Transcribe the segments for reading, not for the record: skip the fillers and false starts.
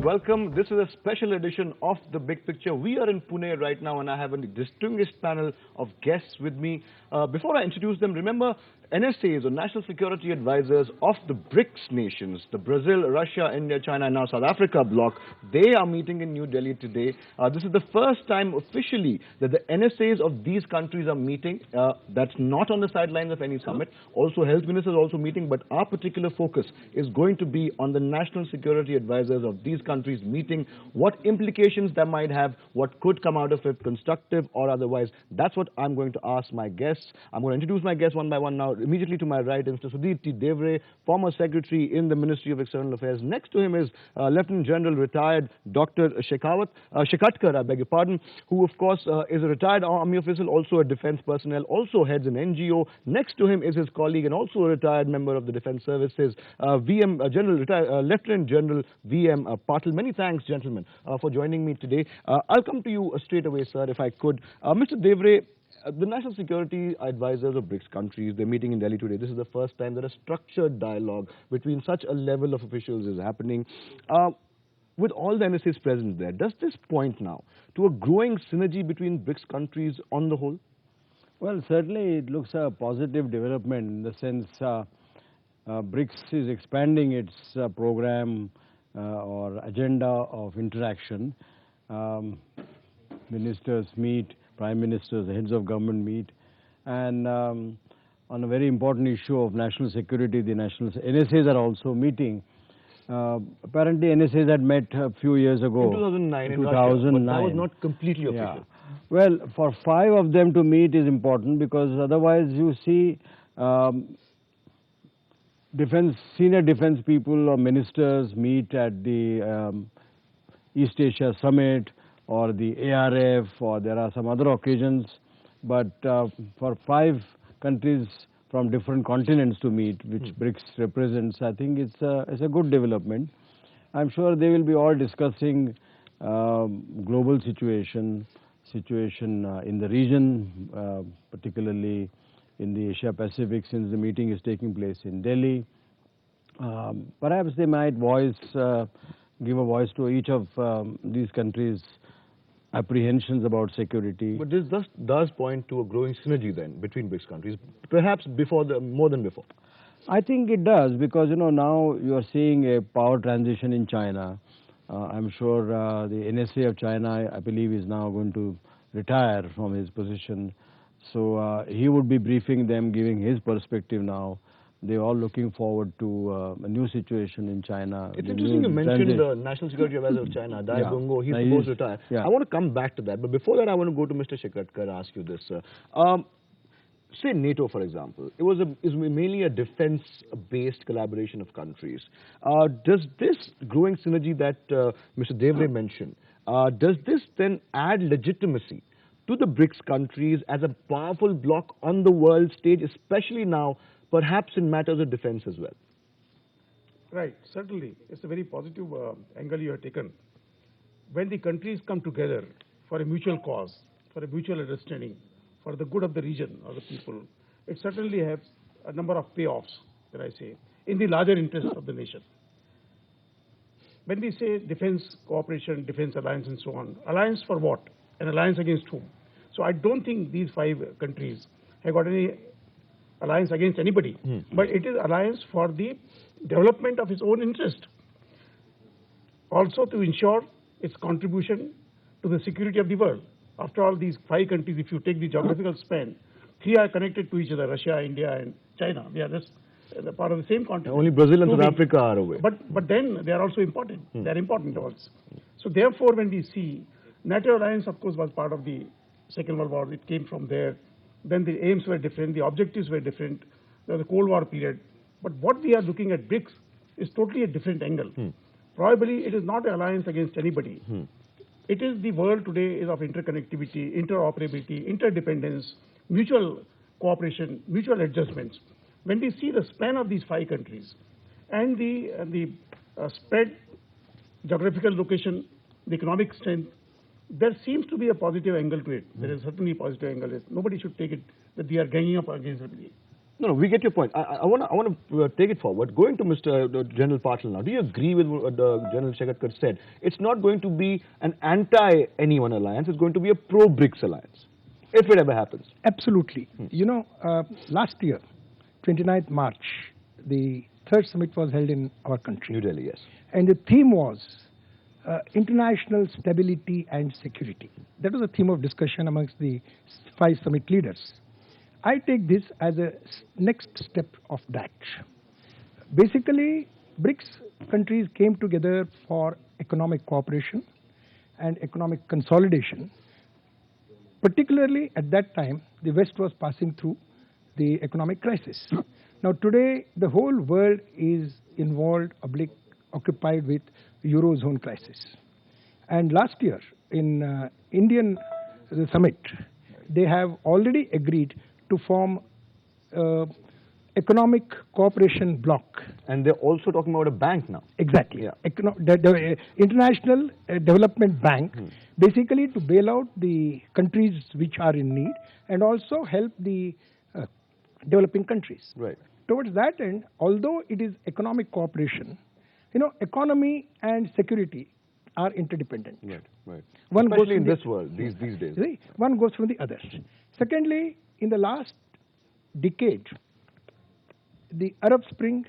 welcome. This is a special edition of The Big Picture. We are in Pune right now and I have a distinguished panel of guests with me. Before I introduce them, remember NSAs or National Security Advisors of the BRICS nations, the Brazil, Russia, India, China and now South Africa bloc. They are meeting in New Delhi today. This is the first time officially that the NSAs of these countries are meeting. That's not on the sidelines of any summit. Also, health ministers are also meeting, but our particular focus is going to be on the National Security Advisors of these countries meeting, what implications that might have, what could come out of it, constructive or otherwise. That's what I'm going to ask my guests. I'm going to introduce my guests one by one now. Immediately to my right is Mr. Sudhir T. Devre, former secretary in the Ministry of External Affairs. Next to him is Lieutenant General retired Dr. Shekatkar, I beg your pardon, who of course is a retired army official, also a defense personnel, also heads an NGO. Next to him is his colleague and also a retired member of the Defense Services, Lieutenant General V.M. Patil. Many thanks, gentlemen, for joining me today. I'll come to you straight away, sir, if I could. Mr. Devre, the National Security Advisors of BRICS countries, they're meeting in Delhi today. This is the first time that a structured dialogue between such a level of officials is happening. With all the NSAs present there, does this point now to a growing synergy between BRICS countries on the whole? Well, certainly it looks a positive development in the sense BRICS is expanding its program or agenda of interaction. Ministers meet, prime ministers, heads of government meet, and on a very important issue of national security, the national NSAs are also meeting. Apparently, NSAs had met a few years ago. In 2009, in Russia, but that was not completely official. Well, for 5 of them to meet is important because otherwise you see senior defense people or ministers meet at the East Asia Summit or the ARF, or there are some other occasions, but for 5 countries from different continents to meet, which BRICS represents, I think it's a good development. I'm sure they will be all discussing global situation in the region, particularly in the Asia Pacific, since the meeting is taking place in Delhi. Perhaps they might give a voice to each of these countries' apprehensions about security. But this does point to a growing synergy then between BRICS countries, perhaps more than before. I think it does because, now you are seeing a power transition in China. I'm sure the NSA of China, I believe, is now going to retire from his position. So he would be briefing them, giving his perspective now. They're all looking forward to a new situation in China. It's interesting you mentioned the National Security Advisor of China, Dai Bungo. He's supposed to retire. Yeah. I want to come back to that. But before that, I want to go to Mr. Shekatkar and ask you this, sir. Say NATO, for example, is mainly a defense-based collaboration of countries. Does this growing synergy that Mr. Devre mentioned, does this then add legitimacy to the BRICS countries as a powerful bloc on the world stage, especially now, perhaps in matters of defense as well? Right, certainly. It's a very positive angle you have taken. When the countries come together for a mutual cause, for a mutual understanding, for the good of the region or the people, it certainly has a number of payoffs, that I say, in the larger interest of the nation. When we say defense cooperation, defense alliance and so on, alliance for what? An alliance against whom? So I don't think these 5 countries have got any alliance against anybody, but it is alliance for the development of its own interest. Also to ensure its contribution to the security of the world. After all, these 5 countries, if you take the geographical span, 3 are connected to each other, Russia, India and China. They are just part of the same continent. Only Brazil and South Africa are away. But then they are also important. They are important also. So therefore, when we see, NATO alliance, of course, was part of the Second World War. It came from there. Then the aims were different, the objectives were different. There was the Cold War period. But what we are looking at BRICS is totally a different angle. Probably it is not an alliance against anybody. It is the world today is of interconnectivity, interoperability, interdependence, mutual cooperation, mutual adjustments. When we see the span of these 5 countries and the spread, geographical location, the economic strength, there seems to be a positive angle to it. There is certainly a positive angle. Nobody should take it that we are ganging up against everybody. No, we get your point. I want to take it forward. Going to Mr. General Patil now. Do you agree with what General Shekhar said? It's not going to be an anti-anyone alliance. It's going to be a pro-BRICS alliance, if it ever happens. Absolutely. You know, last year, 29th March, the third summit was held in our country. New Delhi, yes. And the theme was international stability and security. That was the theme of discussion amongst the 5 summit leaders. I take this as a next step of that. Basically, BRICS countries came together for economic cooperation and economic consolidation. Particularly at that time, the West was passing through the economic crisis. Now today, the whole world is involved, occupied with Eurozone crisis. And last year, in Indian summit, they have already agreed to form economic cooperation bloc. And they're also talking about a bank now. Exactly. Yeah. The International Development Bank, basically to bail out the countries which are in need and also help the developing countries. Right. Towards that end, although it is economic cooperation, you know, economy and security are interdependent. Right, right. One Especially goes in from this world, these days. See, one goes from the other. Secondly, in the last decade, the Arab Spring,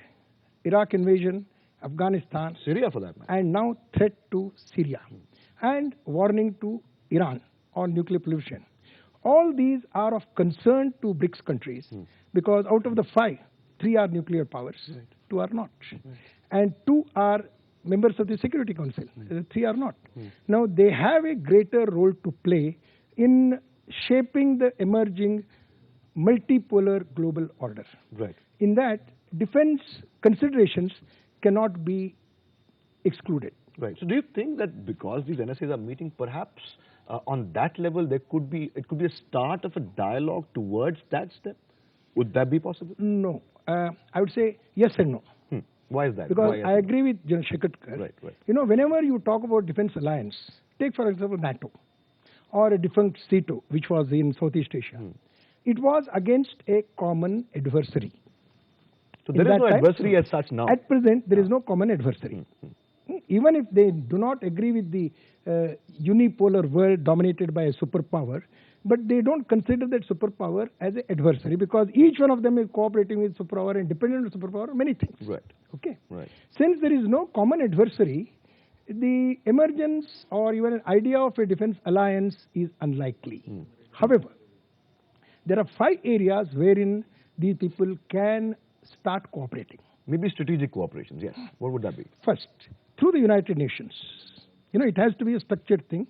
Iraq invasion, Afghanistan, Syria for that matter. and now threat to Syria, and warning to Iran on nuclear pollution. All these are of concern to BRICS countries because out of the 5, 3 are nuclear powers, 2 are not. And 2 are members of the Security Council, 3 are not. Now they have a greater role to play in shaping the emerging multipolar global order. Right. In that, defense considerations cannot be excluded. Right. So do you think that because these NSAs are meeting, perhaps on that level it could be a start of a dialogue towards that step? Would that be possible? No. I would say yes and no. Why is that? Because Why I agree with General Shekhar. Right, right. You know, whenever you talk about defense alliance, take for example NATO or a defunct CETO, which was in Southeast Asia. It was against a common adversary. So there is no adversary as such now. At present, there is no common adversary. Even if they do not agree with the unipolar world dominated by a superpower, but they don't consider that superpower as an adversary because each one of them is cooperating with superpower and dependent on superpower, many things. Right. Okay. Right. Since there is no common adversary, the emergence or even an idea of a defense alliance is unlikely. However, there are 5 areas wherein these people can start cooperating. Maybe strategic cooperations, yes. What would that be? First, through the United Nations. You know, it has to be a structured thing.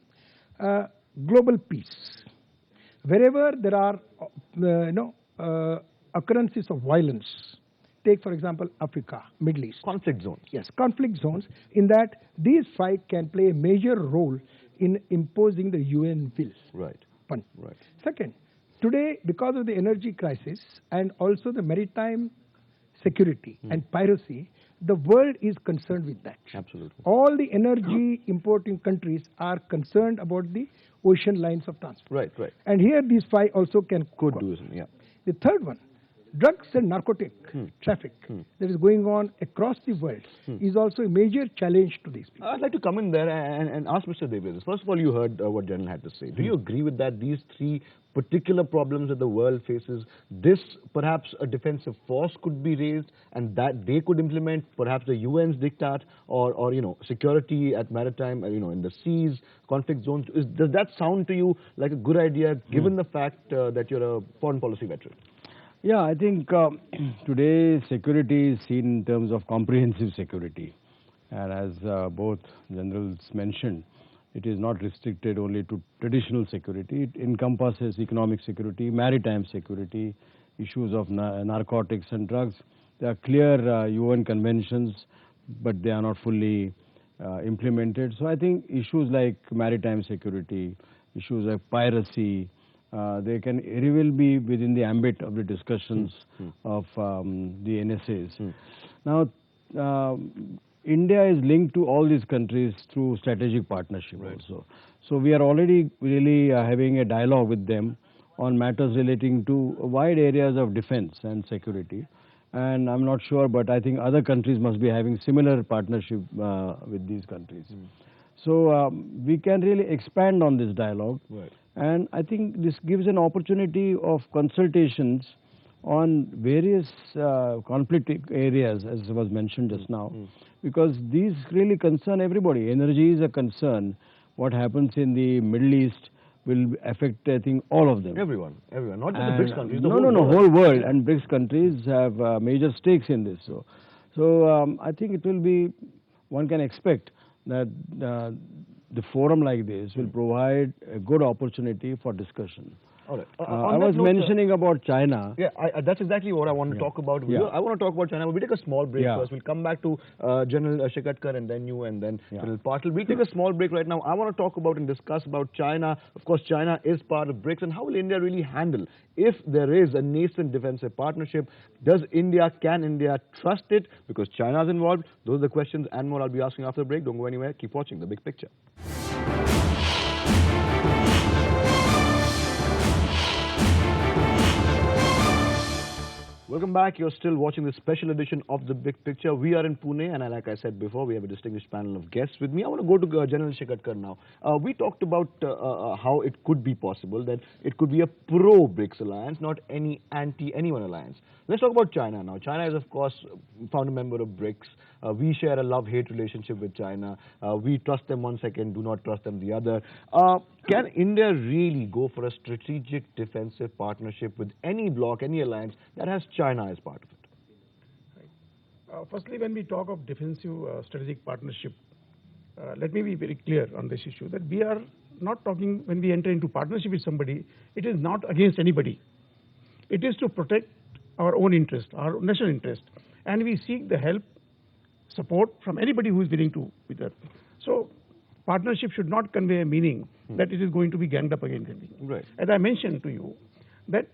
Global peace. Wherever there are, occurrences of violence, take for example Africa, Middle East. Conflict zones. Yes, conflict zones. In that, these 5 can play a major role in imposing the UN will. Right. One. Right. Second, today, because of the energy crisis and also the maritime security and piracy, the world is concerned with that. Absolutely. All the energy importing countries are concerned about the ocean lines of transport. Right, right. And here these 5 also can Could do something, yeah. The third one, drugs and narcotic traffic that is going on across the world is also a major challenge to these people. I'd like to come in there and ask Mr. Devres. First of all, you heard what General had to say. Do you agree with that? These 3 particular problems that the world faces, this perhaps a defensive force could be raised and that they could implement perhaps the UN's diktat or security at maritime, in the seas, conflict zones. Does that sound to you like a good idea given the fact that you're a foreign policy veteran? Yeah, I think today security is seen in terms of comprehensive security. And as both generals mentioned, it is not restricted only to traditional security. It encompasses economic security, maritime security, issues of narcotics and drugs. There are clear UN conventions, but they are not fully implemented. So I think issues like maritime security, issues like piracy, they will be within the ambit of the discussions of the NSAs. Now, India is linked to all these countries through strategic partnership also. So we are already really having a dialogue with them on matters relating to wide areas of defense and security. And I'm not sure, but I think other countries must be having similar partnership with these countries. So we can really expand on this dialogue. Right. And I think this gives an opportunity of consultations on various conflict areas, as was mentioned just now, because these really concern everybody. Energy is a concern. What happens in the Middle East will affect, I think, all of them. Everyone, not just the BRICS countries. Whole world. And BRICS countries have major stakes in this. So I think it will be, one can expect that the forum like this will provide a good opportunity for discussion. All right. I was mentioning about China. Yeah, that's exactly what I want to talk about. I want to talk about China, but we take a small break first. We'll come back to General Shekatkar and then you and then General Patil. We'll take a small break right now. I want to talk about and discuss about China. Of course, China is part of BRICS, and how will India really handle if there is a nascent defensive partnership? Can India trust it? Because China is involved. Those are the questions and more I'll be asking after the break. Don't go anywhere. Keep watching The Big Picture. Welcome back. You're still watching this special edition of The Big Picture. We are in Pune, and like I said before, we have a distinguished panel of guests with me. I want to go to General Shekatkar now. We talked about how it could be possible that it could be a pro-BRICS alliance, not any anti-anyone alliance. Let's talk about China now. China is, of course, founder member of BRICS. We share a love-hate relationship with China. We trust them one second, do not trust them the other. Can India really go for a strategic defensive partnership with any bloc, any alliance that has China as part of it? Firstly, when we talk of defensive strategic partnership, let me be very clear on this issue that we are not talking, when we enter into partnership with somebody, it is not against anybody. It is to protect our own interest, our national interest, and we seek the help, support from anybody who is willing to be there. So partnership should not convey a meaning that it is going to be ganged up against anything. Right. As I mentioned to you, that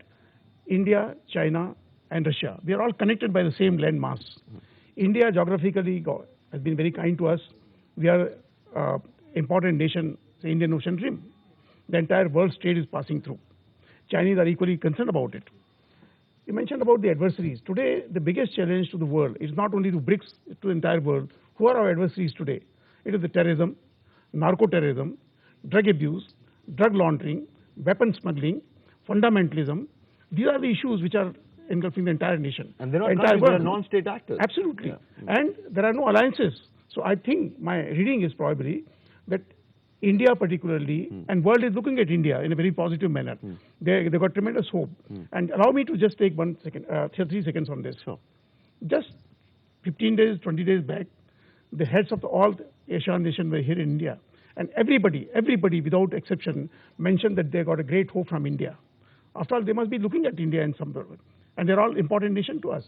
India, China, and Russia, we are all connected by the same land mass. India geographically has been very kind to us. We are important nation, the Indian Ocean Rim. The entire world's trade is passing through. Chinese are equally concerned about it. You mentioned about the adversaries. Today, the biggest challenge to the world is not only to BRICS, to the entire world. Who are our adversaries today? It is the terrorism, narco-terrorism, drug abuse, drug laundering, weapon smuggling, fundamentalism. These are the issues which are engulfing the entire nation. And they're not countries, they're non-state actors. Absolutely. And there are no alliances. So I think my reading is probably that India particularly, and world is looking at India in a very positive manner. They got tremendous hope. And allow me to just take 3 seconds on this. Sure. Just 15 days, 20 days back, the heads of all the Asian nations were here in India. And everybody without exception mentioned that they got a great hope from India. After all, they must be looking at India in some way. And they're all important nation to us.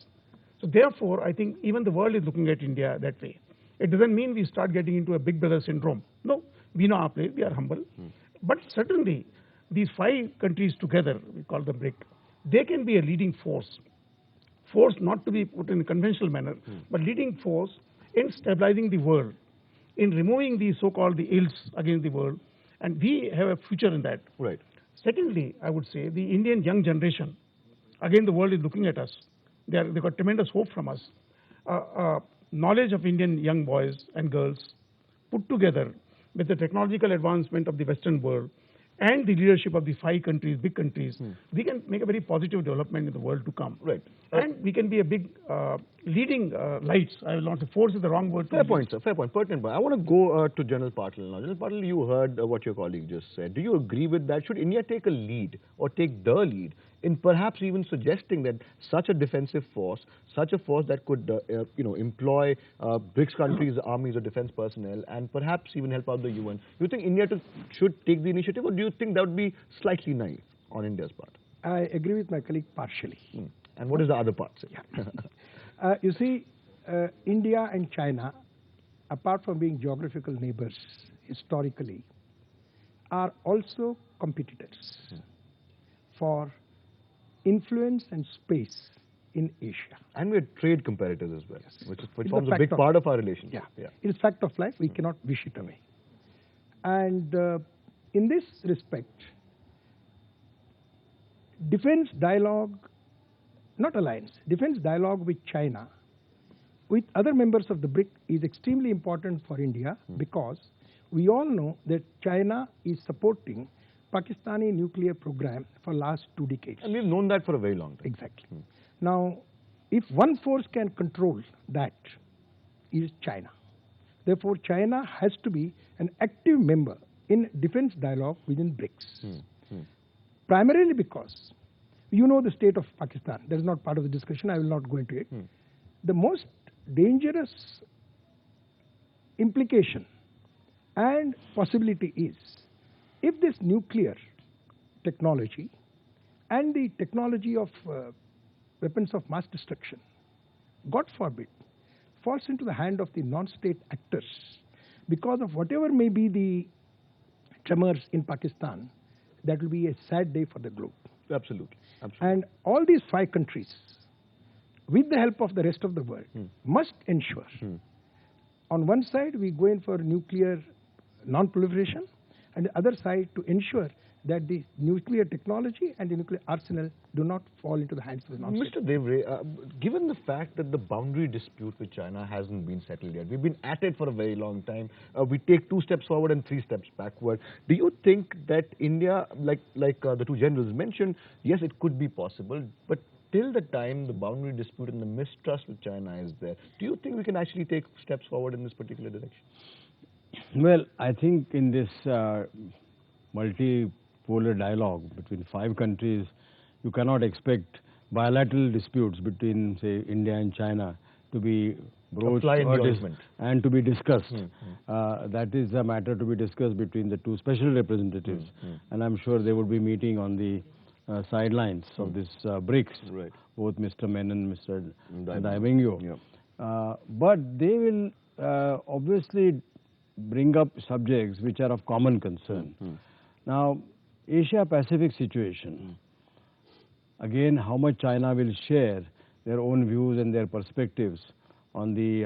So therefore, I think even the world is looking at India that way. It doesn't mean we start getting into a big brother syndrome. No, we know our place, we are humble. But certainly, these 5 countries together, we call them BRIC, they can be a leading force. Force not to be put in a conventional manner, but leading force in stabilizing the world, in removing the so-called the ills against the world. And we have a future in that. Right. Secondly, I would say the Indian young generation, again the world is looking at us. They got tremendous hope from us. Knowledge of Indian young boys and girls put together with the technological advancement of the Western world and the leadership of the 5 countries, big countries, we can make a very positive development in the world to come. Right. And we can be a big leading lights. I will not say force is the wrong word. Fair point, sir. Fair point. Pertinent point. I want to go to General Patil now. General Patil, you heard what your colleague just said. Do you agree with that? Should India take a lead or take the lead in perhaps even suggesting that such a defensive force, such a force that could employ BRICS countries' armies or defense personnel and perhaps even help out the UN, do you think India should take the initiative, or do you think that would be slightly naive on India's part? I agree with my colleague partially. And what is the other part? You see, India and China, apart from being geographical neighbors historically, are also competitors for influence and space in Asia. And we're trade competitors as well, which forms a big part of our relationship. It is fact of life. We cannot wish it away. And in this respect, defense dialogue, not alliance, defense dialogue with China, with other members of the BRIC is extremely important for India because we all know that China is supporting Pakistani nuclear program for last 2 decades. And we've known that for a very long time. Exactly. Now, if one force can control that, is China. Therefore, China has to be an active member in defense dialogue within BRICS. Primarily because you know the state of Pakistan. That is not part of the discussion. I will not go into it. The most dangerous implication and possibility is if this nuclear technology and the technology of weapons of mass destruction, God forbid, falls into the hand of the non-state actors because of whatever may be the tremors in Pakistan, that will be a sad day for the globe. Absolutely. Absolutely. And all these 5 countries, with the help of the rest of the world, must ensure, on one side we go in for nuclear non-proliferation, and the other side to ensure that the nuclear technology and the nuclear arsenal do not fall into the hands of the non-state. Mr. Devre, given the fact that the boundary dispute with China hasn't been settled yet, we've been at it for a very long time. We take 2 steps forward and 3 steps backward. Do you think that India, like the 2 generals mentioned, yes, it could be possible, but till the time the boundary dispute and the mistrust with China is there, do you think we can actually take steps forward in this particular direction? Well, I think in this multipolar dialogue between 5 countries, you cannot expect bilateral disputes between, say, India and China to be broached and to be discussed. That is a matter to be discussed between the 2 special representatives, and I'm sure they will be meeting on the sidelines of this BRICS, both Mr. Menon and Mr. Daibingyo. But they will obviously bring up subjects which are of common concern. Now, Asia-Pacific situation, again, how much China will share their own views and their perspectives on the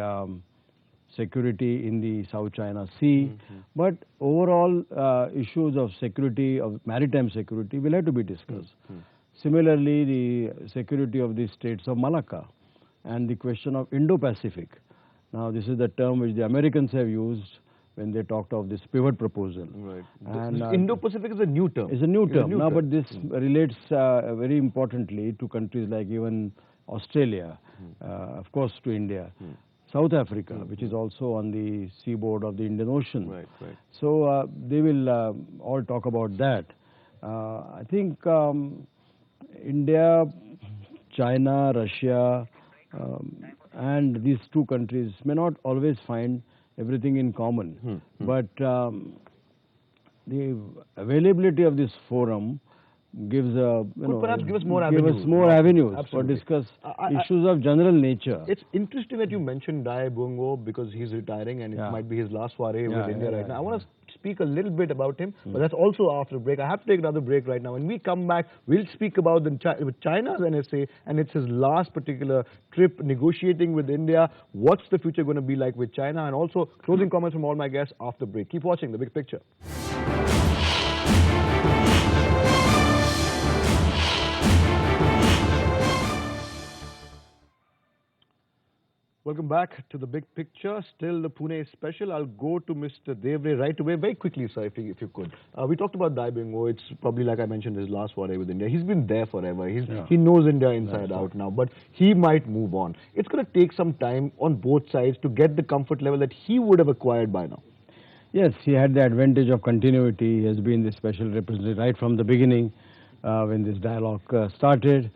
security in the South China Sea, but overall issues of security, of maritime security will have to be discussed. Similarly, the security of the states of Malacca and the question of Indo-Pacific. Now, this is the term which the Americans have used when they talked of this pivot proposal. And Indo-Pacific is a new term. It's a new term. Now, but this relates very importantly to countries like even Australia, of course to India, South Africa, which is also on the seaboard of the Indian Ocean. So they will all talk about that. I think India, China, Russia, and these 2 countries may not always find everything in common, but the availability of this forum gives perhaps give us more avenues for discuss issues of general nature. It's interesting that you mentioned Dai Bungo because he's retiring and it might be his last foray with India right now. I want to speak a little bit about him, but that's also after a break. I have to take another break right now. When we come back, we'll speak about China's NSA, and it's his last particular trip negotiating with India. What's the future going to be like with China? And also closing comments from all my guests after break. Keep watching The Big Picture. Welcome back to The Big Picture. Still the Pune special. I'll go to Mr. Devre right away. Very quickly, sir, if you could. We talked about Dai Bungo. It's probably, like I mentioned, his last foray with India. He's been there forever. He knows India inside out now, but he might move on. It's going to take some time on both sides to get the comfort level that he would have acquired by now. Yes, he had the advantage of continuity. He has been the special representative right from the beginning when this dialogue started.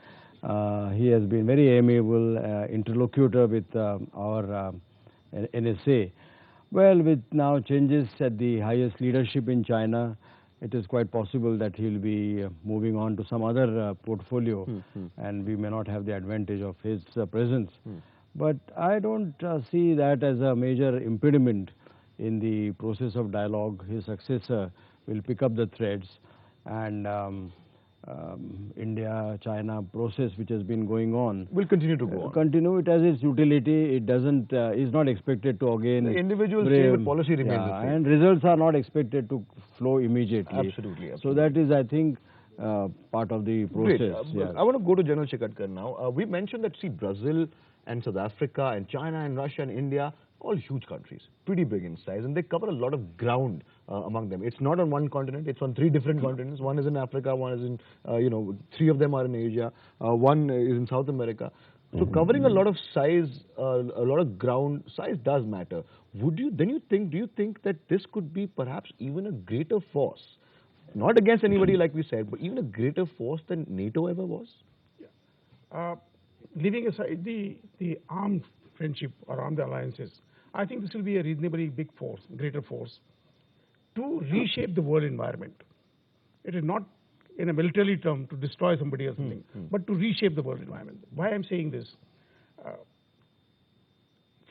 He has been very amiable interlocutor with our NSA. Well, with now changes at the highest leadership in China, it is quite possible that he'll be moving on to some other portfolio, and we may not have the advantage of his presence. But I don't see that as a major impediment in the process of dialogue. His successor will pick up the threads, and India-China process which has been going on will continue to go on. Continue. It has its utility. It doesn't, is not expected to again... The individuals change, but policy remains the same. And results are not expected to flow immediately. Absolutely. So that is, I think, part of the Great. process. Yeah. I want to go to General Chikatkar now. We mentioned that, see, Brazil and South Africa and China and Russia and India, all huge countries, pretty big in size, and they cover a lot of ground among them. It's not on one continent, it's on 3 different continents. One is in Africa, one is in, 3 of them are in Asia, one is in South America. So covering a lot of size, a lot of ground, size does matter. Do you think that this could be perhaps even a greater force? Not against anybody like we said, but even a greater force than NATO ever was? Leaving aside the armed friendship or armed alliances, I think this will be a reasonably big force, greater force, to reshape the world environment. It is not in a military term to destroy somebody or something, but to reshape the world environment. Why I'm saying this?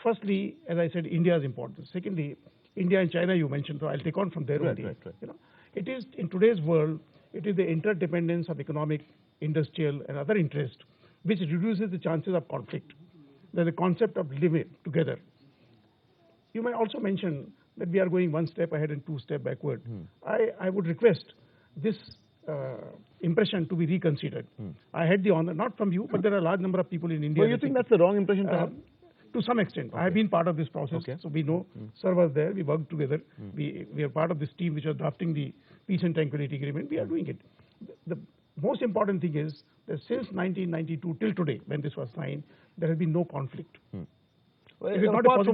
Firstly, as I said, India is important. Secondly, India and China you mentioned, so I'll take on from there only. Right. You know, it is in today's world, it is the interdependence of economic, industrial, and other interests which reduces the chances of conflict. There's a concept of living together. You may also mention that we are going 1 step ahead and 2 steps backward. I would request this impression to be reconsidered. I had the honor, not from you, but there are a large number of people in India. Well, you think that's the wrong impression to have? To some extent. Okay. I have been part of this process, so we know. Sir was there, we worked together. We are part of this team which was drafting the Peace and Tranquility Agreement. We are doing it. The most important thing is that since 1992 till today, when this was signed, there has been no conflict. Well, it is not apart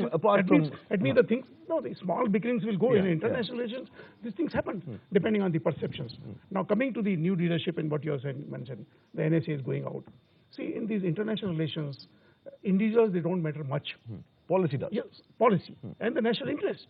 from the things, no, the small bickerings will go in international relations. These things happen depending on the perceptions. Now, coming to the new leadership and what you have mentioned, the NSA is going out. See, in these international relations, individuals, they don't matter much. Policy does. Yes, policy and the national interest,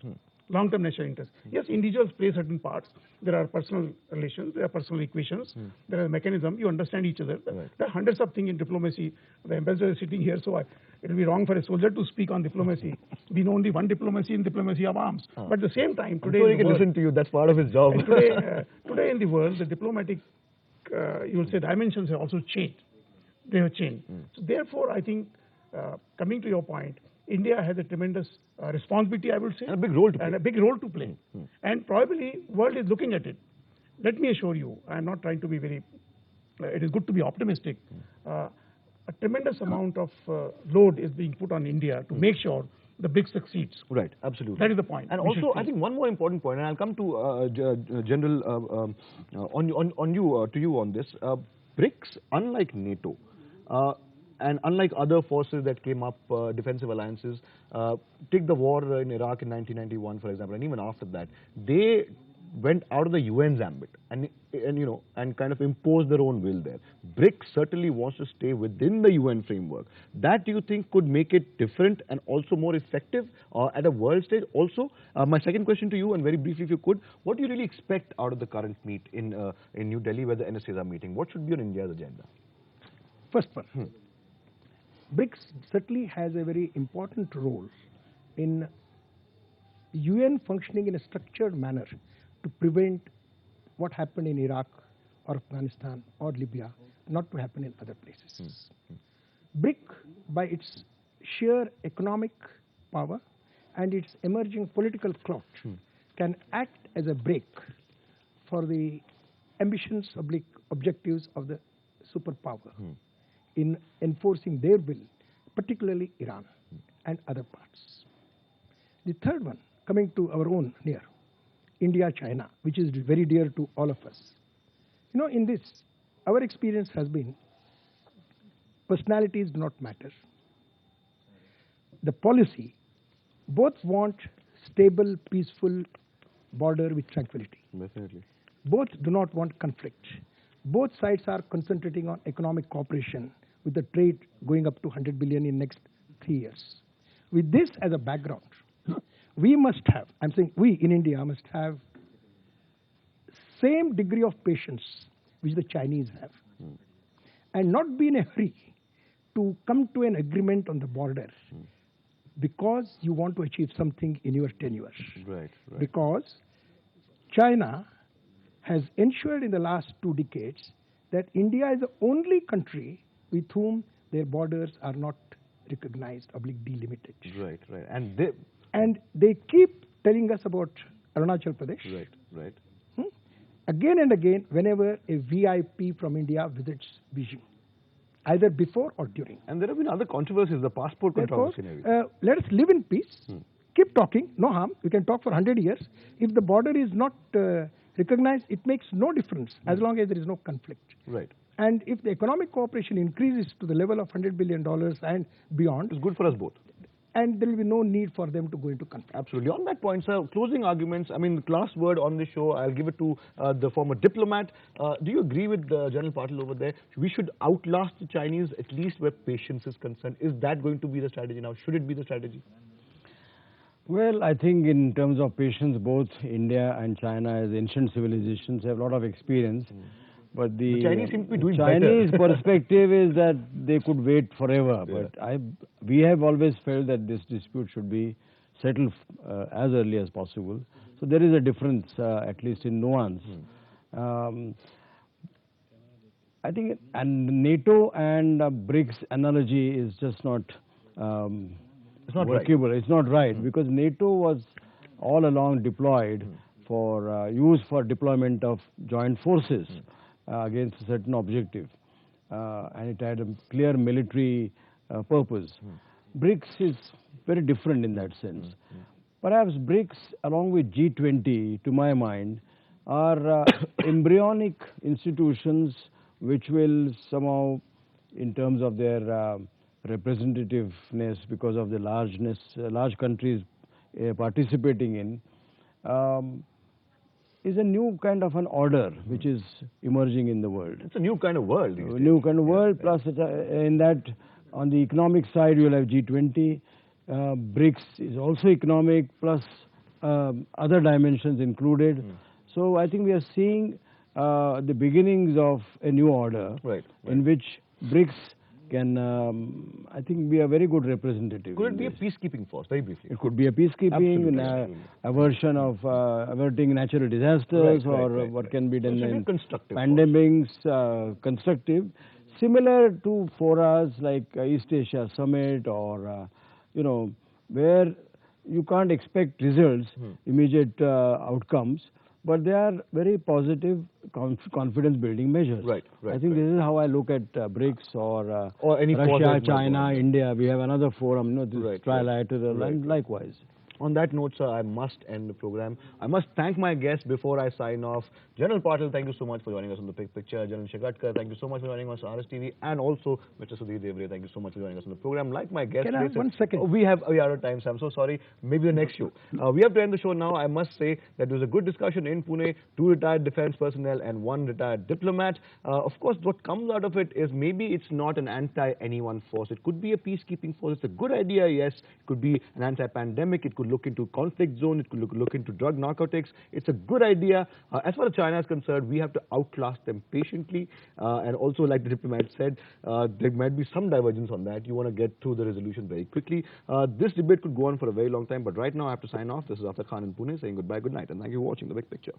long-term national interest. Yes, individuals play certain parts. There are personal relations, there are personal equations, there are mechanisms. You understand each other. Right. There are hundreds of things in diplomacy. The ambassador is sitting here, so it will be wrong for a soldier to speak on diplomacy. We know only one diplomacy in diplomacy of arms. But at the same time, today he can listen to you. That's part of his job. Today in the world, the diplomatic, you will say, dimensions have also changed. They have changed. So therefore, I think, coming to your point, India has a tremendous responsibility, I would say. And a big role to play. And a big role to play. And probably world is looking at it. Let me assure you, I am not trying to be very, it is good to be optimistic. A tremendous amount of load is being put on India to make sure the BRICS succeeds. Right, absolutely. That is the point. And also, I think one more important point, and I'll come to General to you on this. BRICS, unlike NATO, and unlike other forces that came up, defensive alliances, take the war in Iraq in 1991, for example, and even after that, they went out of the UN's ambit and kind of imposed their own will there. BRICS certainly wants to stay within the UN framework. That, do you think, could make it different and also more effective at a world stage? Also, my second question to you, and very briefly if you could, what do you really expect out of the current meet in New Delhi where the NSAs are meeting? What should be on India's agenda? First one. BRICS certainly has a very important role in UN functioning in a structured manner to prevent what happened in Iraq or Afghanistan or Libya not to happen in other places. BRIC, by its sheer economic power and its emerging political clout, can act as a brake for the ambitions, objectives of the superpower in enforcing their will, particularly Iran and other parts. The third one, coming to our own near, India-China, which is very dear to all of us. You know, in this, our experience has been personalities do not matter. The policy, both want stable, peaceful border with tranquility. Definitely. Both do not want conflict. Both sides are concentrating on economic cooperation with the trade going up to 100 billion in next 3 years. With this as a background, we must have, I'm saying we in India must have same degree of patience which the Chinese have, and not be in a hurry to come to an agreement on the border because you want to achieve something in your tenure. Right. Because China has ensured in the last 2 decades that India is the only country with whom their borders are not recognized, delimited. Right. And they keep telling us about Arunachal Pradesh. Right. again and again whenever a VIP from India visits Beijing, either before or during. And there have been other controversies, the passport Therefore, controversy. let us live in peace. Keep talking, no harm. We can talk for 100 years. If the border is not recognized, it makes no difference as long as there is no conflict. Right. And if the economic cooperation increases to the level of $100 billion and beyond, It's good for us both. and there will be no need for them to go into conflict. Absolutely. On that point, sir, closing arguments, I mean, the last word on the show, I'll give it to the former diplomat. Do you agree with General Patil over there? We should outlast the Chinese, at least where patience is concerned. Is that going to be the strategy now? Should it be the strategy? Well, I think in terms of patience, both India and China as ancient civilizations have a lot of experience. But the Chinese seem to be doing Chinese better. perspective is that they could wait forever. Yeah. But we have always felt that this dispute should be settled as early as possible. So there is a difference, at least in nuance. I think and NATO and BRICS analogy is just not It's not right. workable. It's not right because NATO was all along deployed for used for deployment of joint forces against a certain objective, and it had a clear military purpose. BRICS is very different in that sense. Perhaps BRICS, along with G20, to my mind, are embryonic institutions which will somehow, in terms of their representativeness, because of the largeness, large countries participating in, is a new kind of an order which is emerging in the world. It's a new kind of world. A new kind of world, plus in that, on the economic side, you'll have G20. BRICS is also economic, plus other dimensions included. So I think we are seeing the beginnings of a new order in which BRICS can, I think, be a very good representative. Could it be a peacekeeping force, very briefly? It could be a peacekeeping, a version of averting natural disasters, what can be done in pandemics, constructive. Similar to forums like East Asia Summit or, you know, where you can't expect results, immediate outcomes, but they are very positive confidence-building measures. I think this is how I look at BRICS or any Russia, China, India. We have another forum, you know, this trilateral, and likewise. On that note, sir, I must end the program. I must thank my guests before I sign off. General Patil, thank you so much for joining us on The Big Picture. General Shagatkar, thank you so much for joining us on RSTV. And also, Mr. Sudhir Devre, thank you so much for joining us on the program. Like my guests, Can I have 1 second? We are out of time, so I'm so sorry. Maybe the next show. We have to end the show now. I must say that there was a good discussion in Pune. 2 retired defense personnel and 1 retired diplomat. Of course, what comes out of it is maybe it's not an anti-anyone force. It could be a peacekeeping force. It's a good idea, yes. It could be an anti-pandemic. It could look into conflict zone. It could look into drug narcotics. It's a good idea. As far as China is concerned, we have to outlast them patiently. And also, like the diplomat said, there might be some divergence on that. You want to get through the resolution very quickly. This debate could go on for a very long time, but right now I have to sign off. This is After Khan in Pune saying goodbye, good night, and thank you for watching The Big Picture.